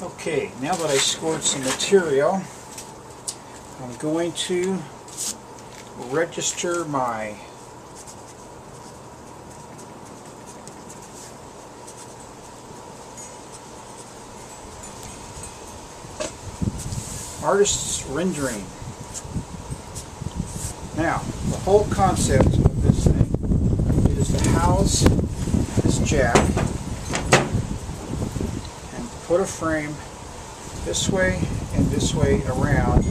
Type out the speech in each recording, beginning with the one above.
Okay, now that I scored some material, I'm going to register my artist's rendering. Now, the whole concept of this thing is to house this jack and put a frame this way and this way around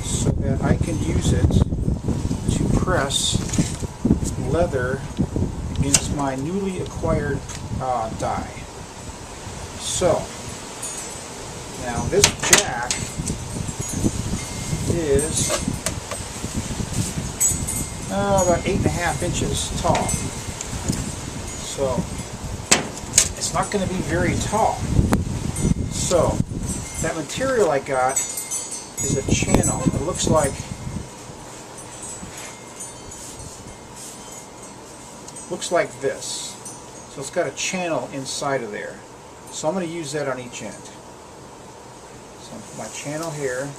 so that I can use it to press leather against my newly acquired die. So, now this jack is about 8.5 inches tall. So it's not going to be very tall. So that material I got is a channel. It looks like this. So it's got a channel inside of there. So I'm going to use that on each end. So my channel here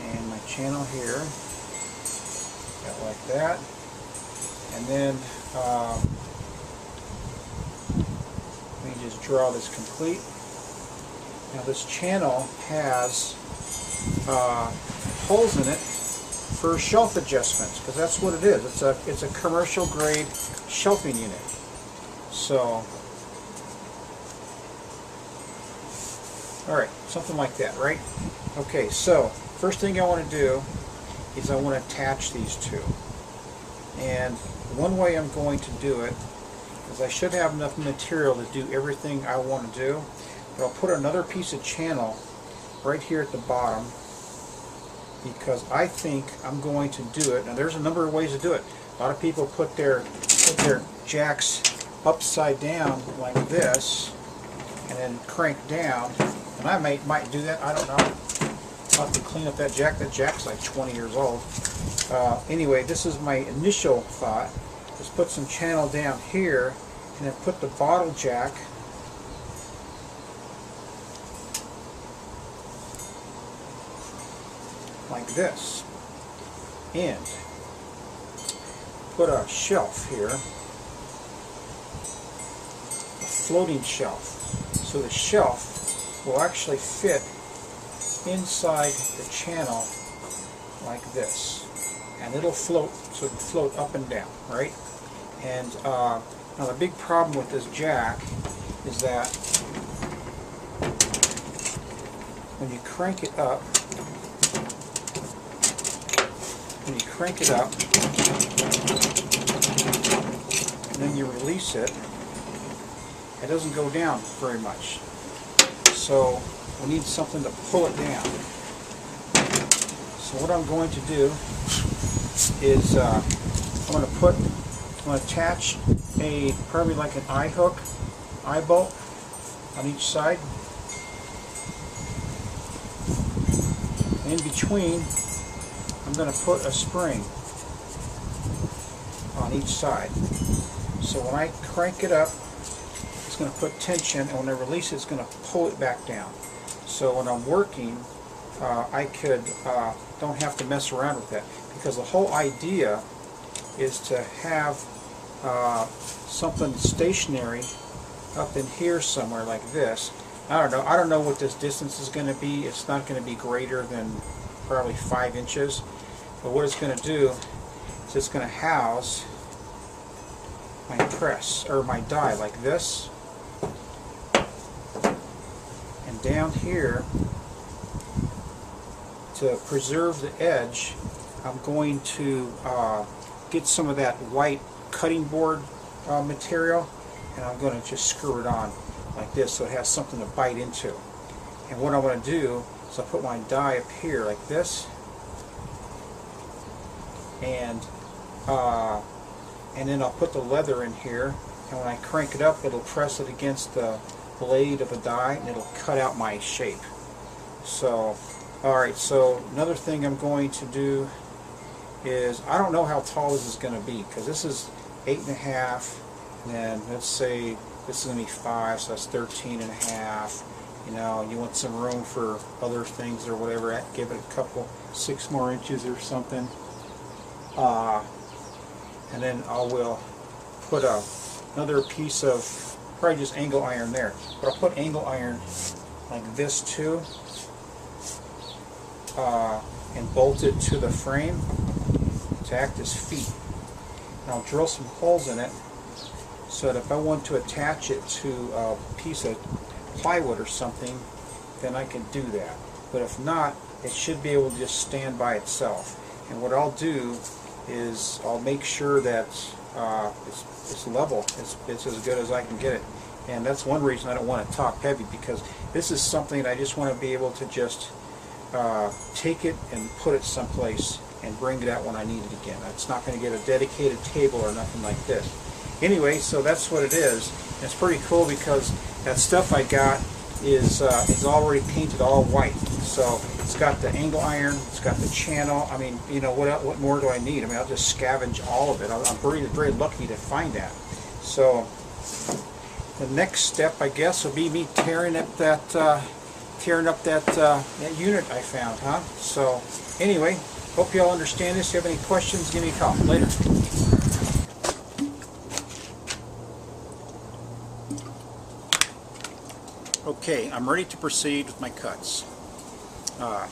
and my channel here. Got like that. And then let me just draw this complete. Now this channel has holes in it for shelf adjustments, because that's what it is. It's a commercial grade shelving unit. So, all right, something like that, right? Okay, so first thing I want to do is I want to attach these two. And one way I'm going to do it is I should have enough material to do everything I want to do, but I'll put another piece of channel right here at the bottom because I think I'm going to do it. Now there's a number of ways to do it. A lot of people put their jacks upside down like this and then crank down, and I might do that, I don't know. I'll have to clean up that jack. That jack's like 20 years old. Anyway, this is my initial thought. Just put some channel down here and then put the bottle jack like this, and put a shelf here, a floating shelf, so the shelf will actually fit inside the channel like this, and it'll float, so it can float up and down, right? And now the big problem with this jack is that when you crank it up, and then you release it, it doesn't go down very much. So we need something to pull it down. So what I'm going to do is I'm going to attach probably like an eye hook, eye bolt on each side. In between, I'm going to put a spring on each side. So when I crank it up, it's going to put tension, and when I release it, it's going to pull it back down. So when I'm working, I don't have to mess around with that, because the whole idea is to have something stationary up in here somewhere like this. I don't know what this distance is going to be. It's not going to be greater than probably 5 inches. But what it's going to do is it's going to house my press, or my die, like this. And down here, to preserve the edge, I'm going to get some of that white cutting board material, and I'm going to just screw it on like this so it has something to bite into. And what I want to do is I'll put my die up here like this, and then I'll put the leather in here, and when I crank it up, it'll press it against the blade of the die, and it'll cut out my shape. So, alright, so another thing I'm going to do is, I don't know how tall this is going to be, because this is 8.5, and then let's say this is going to be 5, so that's 13.5, You know, you want some room for other things or whatever. Give it a couple, 6 more inches or something. And then I will put another piece of probably just angle iron there. But I'll put angle iron like this too, and bolt it to the frame to act as feet. And I'll drill some holes in it so that if I want to attach it to a piece of plywood or something, then I can do that. But if not, it should be able to just stand by itself. And what I'll do is I'll make sure that it's level. It's as good as I can get it. And that's one reason I don't want it top heavy, because this is something that I just want to be able to just take it and put it someplace and bring it out when I need it again. It's not going to get a dedicated table or nothing like this. Anyway, so that's what it is. And it's pretty cool because that stuff I got is already painted all white. So it's got the angle iron, it's got the channel. I mean, you know, what more do I need? I mean, I'll just scavenge all of it. I'm very, very lucky to find that. So the next step, I guess, will be me tearing up that that unit I found, huh? So anyway, hope you all understand this. If you have any questions, give me a call. Later. Okay, I'm ready to proceed with my cuts. I'm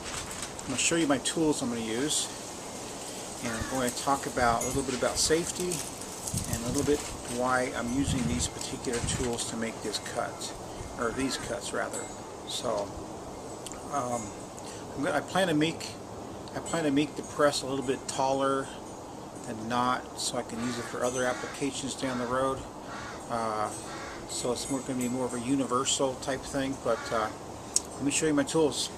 going to show you my tools I'm going to use, and I'm going to talk about a little bit about safety and a little bit why I'm using these particular tools to make this cut, or these cuts rather. So I plan to make the press a little bit taller than not, so I can use it for other applications down the road. So it's going to be more of a universal type thing, but let me show you my tools.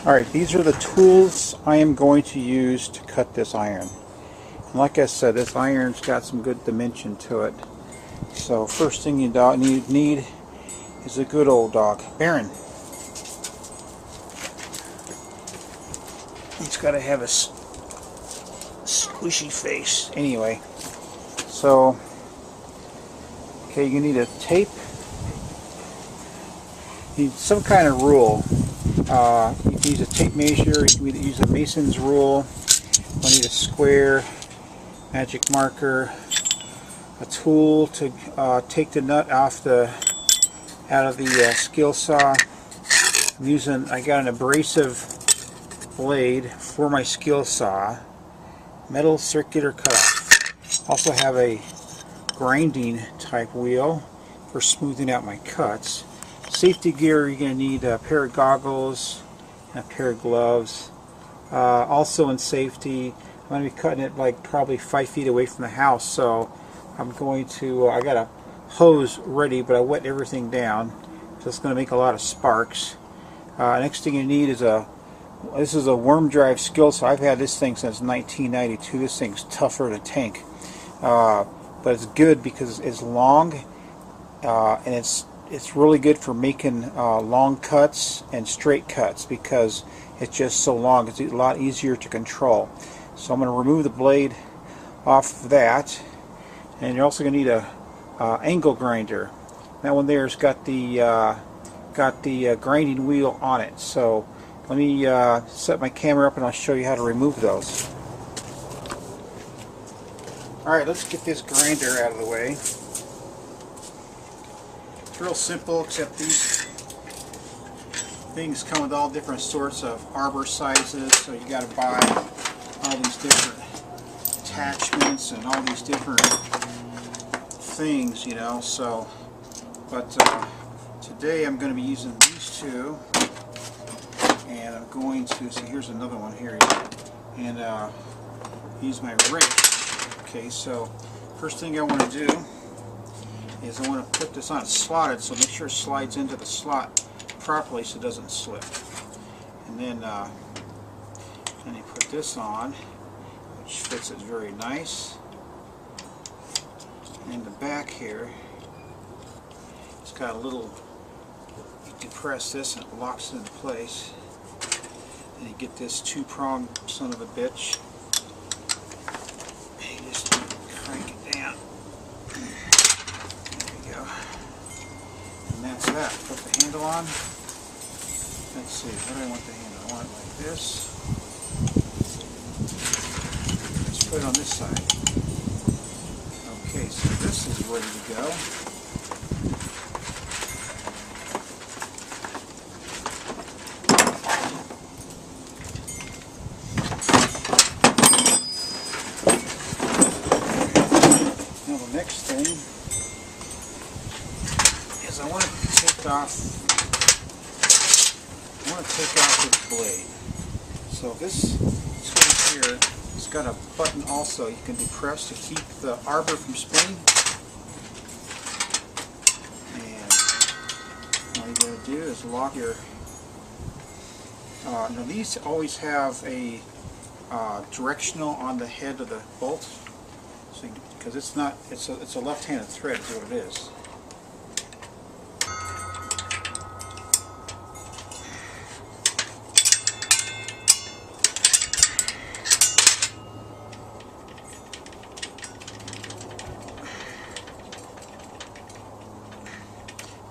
Alright, these are the tools I am going to use to cut this iron. And like I said, this iron's got some good dimension to it. So first thing you need is a good old dog. Baron. He's got to have a squishy face. Anyway, so okay, you need a tape. You need some kind of rule. You can use a tape measure. You can use a Mason's rule. You need a square, magic marker, a tool to take the nut out of the skill saw. I got an abrasive blade for my skill saw. Metal circular cutoff. Also have a grinding type wheel for smoothing out my cuts. Safety gear, you're going to need a pair of goggles and a pair of gloves. Also in safety, I'm going to be cutting it like probably 5 feet away from the house, so I'm going to, I got a hose ready, but I wet everything down, so it's going to make a lot of sparks. Next thing you need is this is a worm drive skill saw. I've had this thing since 1992. This thing's tougher than a tank. But it's good because it's long, and it's really good for making long cuts and straight cuts because it's just so long. It's a lot easier to control. So I'm going to remove the blade off of that, and you're also going to need a angle grinder. That one there's got the grinding wheel on it. So let me set my camera up and I'll show you how to remove those. Alright, let's get this grinder out of the way. It's real simple, except these things come with all different sorts of arbor sizes, so you got to buy all these different attachments and all these different things, you know. So, but today I'm going to be using these two, and I'm going to, so here's another one here, and use my wrench. Okay, so first thing I want to do is I want to put this on. It's slotted, so make sure it slides into the slot properly so it doesn't slip. And then you put this on, which fits it very nice. And in the back here, it's got a little, you can press this and it locks it into place. And you get this two-pronged son of a bitch. And you just crank it down. There you go. for that? Put the handle on. Let's see, how do I want the handle? I want it like this. Let's put it on this side. Okay, so this is ready to go. Now the next thing is I want to take off this blade. So this tool here, it's got a button also you can depress to keep the arbor from spinning. And all you gotta do is lock your. Now these always have a directional on the head of the bolt, so because it's a left-handed thread is what it is.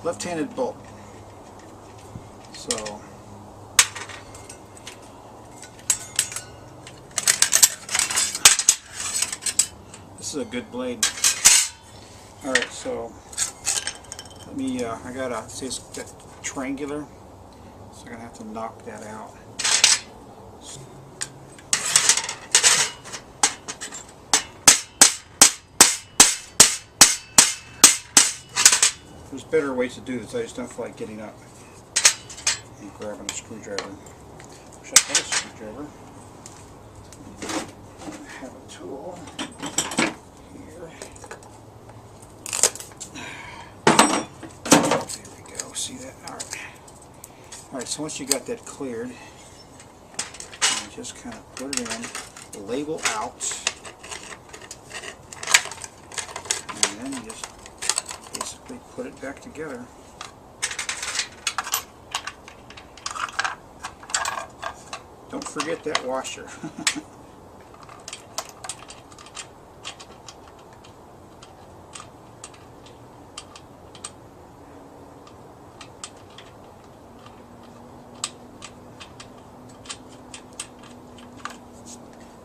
Left-handed bolt. So this is a good blade. All right, so let me. I gotta see it's got triangular, so I'm gonna have to knock that out. There's better ways to do this. I just don't feel like getting up and grabbing a screwdriver. Wish I had a screwdriver. I have a tool here. There we go. See that? Alright. Alright, so once you got that cleared, you just kind of put it in, label out, and then you just basically put it back together. Don't forget that washer.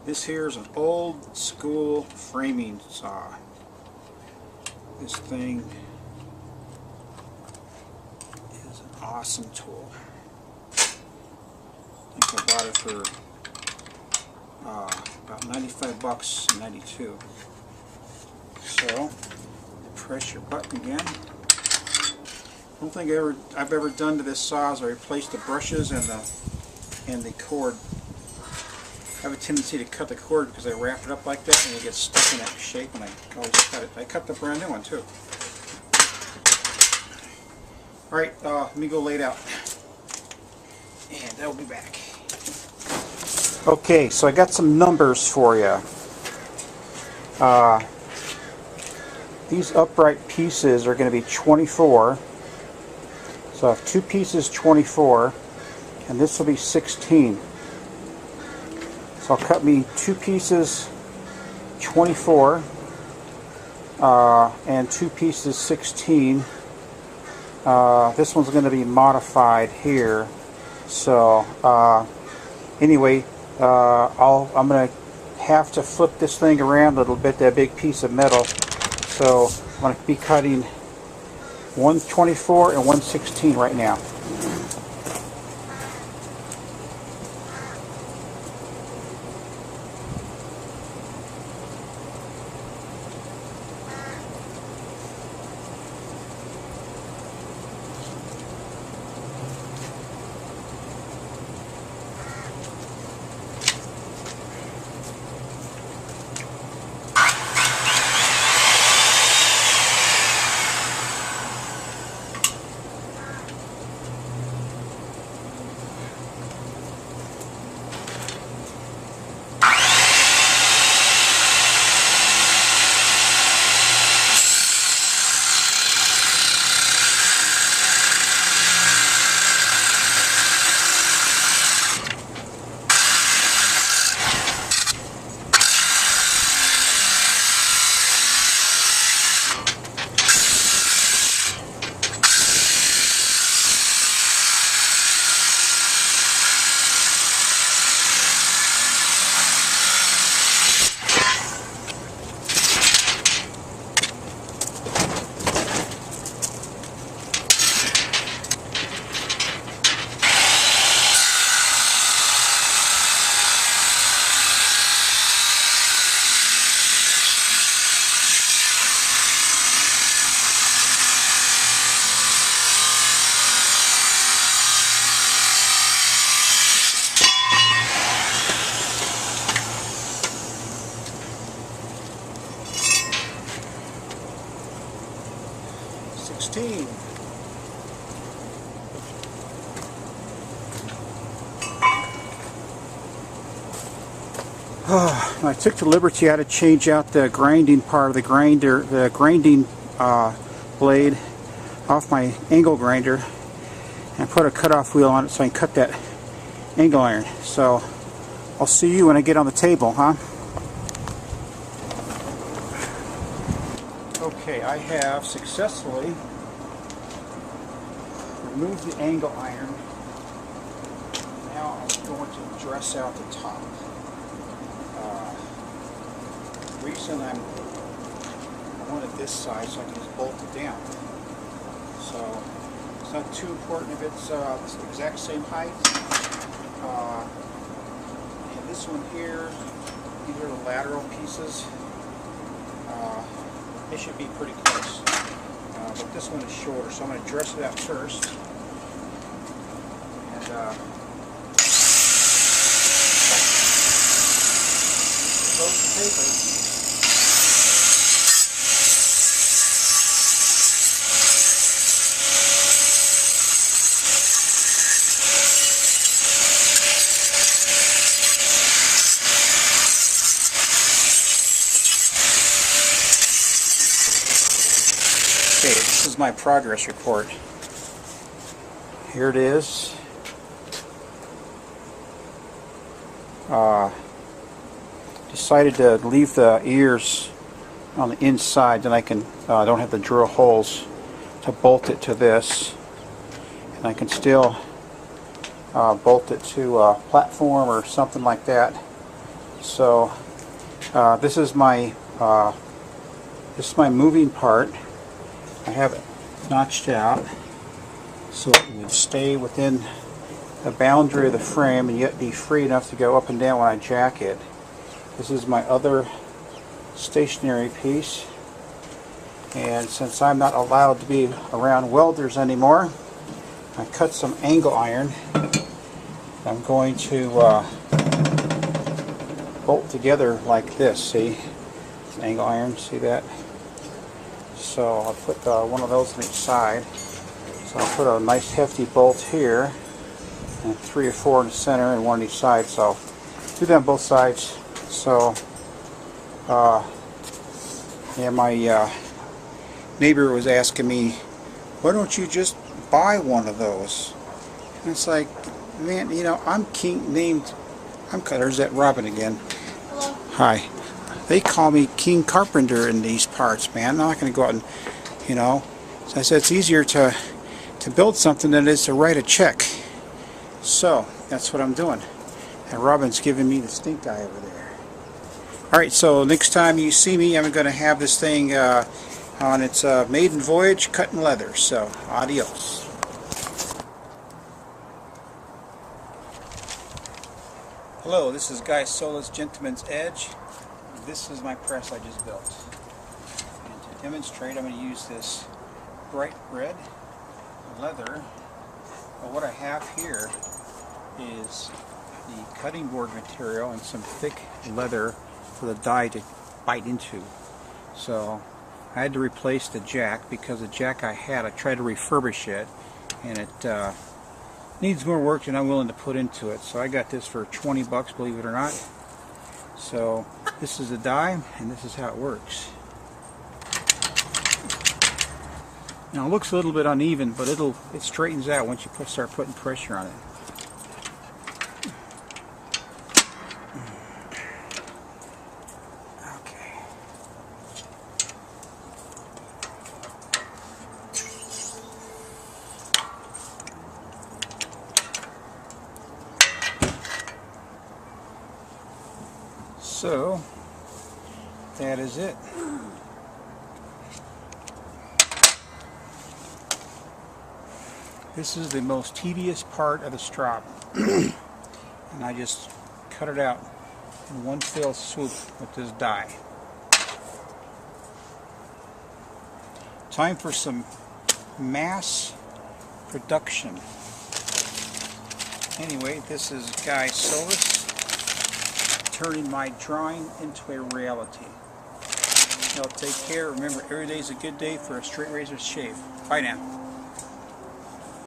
This here is an old school framing saw. This thing is an awesome tool. I think I bought it for about 95 bucks in 92. So, press your button again. One thing I've ever done to this saw is I replaced the brushes and the cord. I have a tendency to cut the cord because I wrap it up like that and it gets stuck in that shape, and I always cut it. I cut the brand new one too. Alright, let me go lay it out. And I'll be back. Okay, so I got some numbers for you. These upright pieces are going to be 24. So I have two pieces 24, and this will be 16. So I'll cut me two pieces 24 and two pieces 16. This one's going to be modified here. So anyway, I'm going to have to flip this thing around a little bit, that big piece of metal. So I'm going to be cutting one 24 and one 16 right now. I took the liberty out to change out the grinding part of the grinder, the grinding blade off my angle grinder, and put a cutoff wheel on it so I can cut that angle iron. So I'll see you when I get on the table, huh? Okay, I have successfully removed the angle iron. Now I'm going to dress out the top. The reason I wanted this side so I can just bolt it down. So it's not too important if it's the exact same height. And this one here, these are the lateral pieces. They should be pretty close. But this one is shorter, so I'm going to dress it out first. And close the paper. Okay, this is my progress report. Here it is. Decided to leave the ears on the inside, then I can don't have to drill holes to bolt it to this, and I can still bolt it to a platform or something like that. So this is my moving part. I have it notched out so it would stay within the boundary of the frame and yet be free enough to go up and down when I jack it. This is my other stationary piece, and since I'm not allowed to be around welders anymore, I cut some angle iron. I'm going to bolt together like this. See? Angle iron, see that? So I'll put one of those on each side. So I'll put a nice hefty bolt here, and 3 or 4 in the center and 1 on each side. So I'll do that on both sides. So yeah, my neighbor was asking me, why don't you just buy one of those? And it's like, man, you know, I'm there's that Robin again. Hello. Hi. They call me King Carpenter in these parts, man. I'm not going to go out and, you know. So I said it's easier to build something than it is to write a check. So that's what I'm doing. And Robin's giving me the stink eye over there. Alright, so next time you see me, I'm going to have this thing on its maiden voyage cutting leather. So, adios. Hello, this is Guy Sola's Gentleman's Edge. This is my press I just built. And to demonstrate, I'm going to use this bright red leather. But what I have here is the cutting board material and some thick leather for the die to bite into. So I had to replace the jack because the jack I had, I tried to refurbish it, and it needs more work than I'm willing to put into it. So I got this for 20 bucks, believe it or not. So this is the die, and this is how it works. Now it looks a little bit uneven, but it straightens out once you start putting pressure on it. So that is it. This is the most tedious part of the strop. And I just cut it out in one fell swoop with this die. Time for some mass production. Anyway, this is Guy Silvis turning my drawing into a reality. Y'all take care. Remember, every day is a good day for a straight razor shave. Bye now.